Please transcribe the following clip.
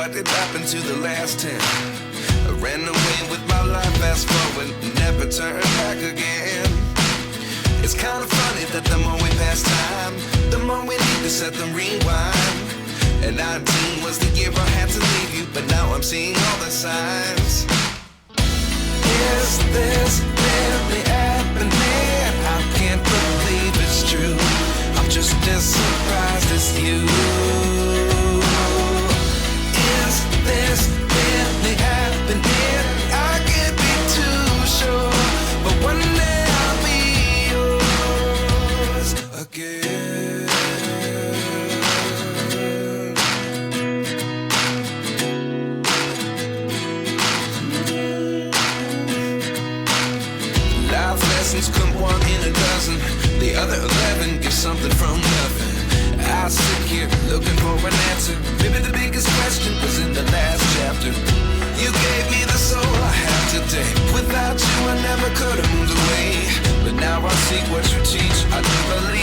what did happen to the last 10? I ran away with my life, fast forward, never turn back again. It's kind of funny that the more we pass time, the more we need to set them rewind. And 19 was the year I had to leave you, but now I'm seeing all the signs. Is this really happening? I can't believe it's true. I'm just as surprised as you. Is this really happening? I can't be too sure, but one day I'll be yours again. Life lessons come one in a dozen. The other 11 give something from nothing. I sit here looking for an answer. Maybe the biggest question was in the last chapter. You gave me the soul I have today. Without you I never could have moved away. But now I see what you teach. I do believe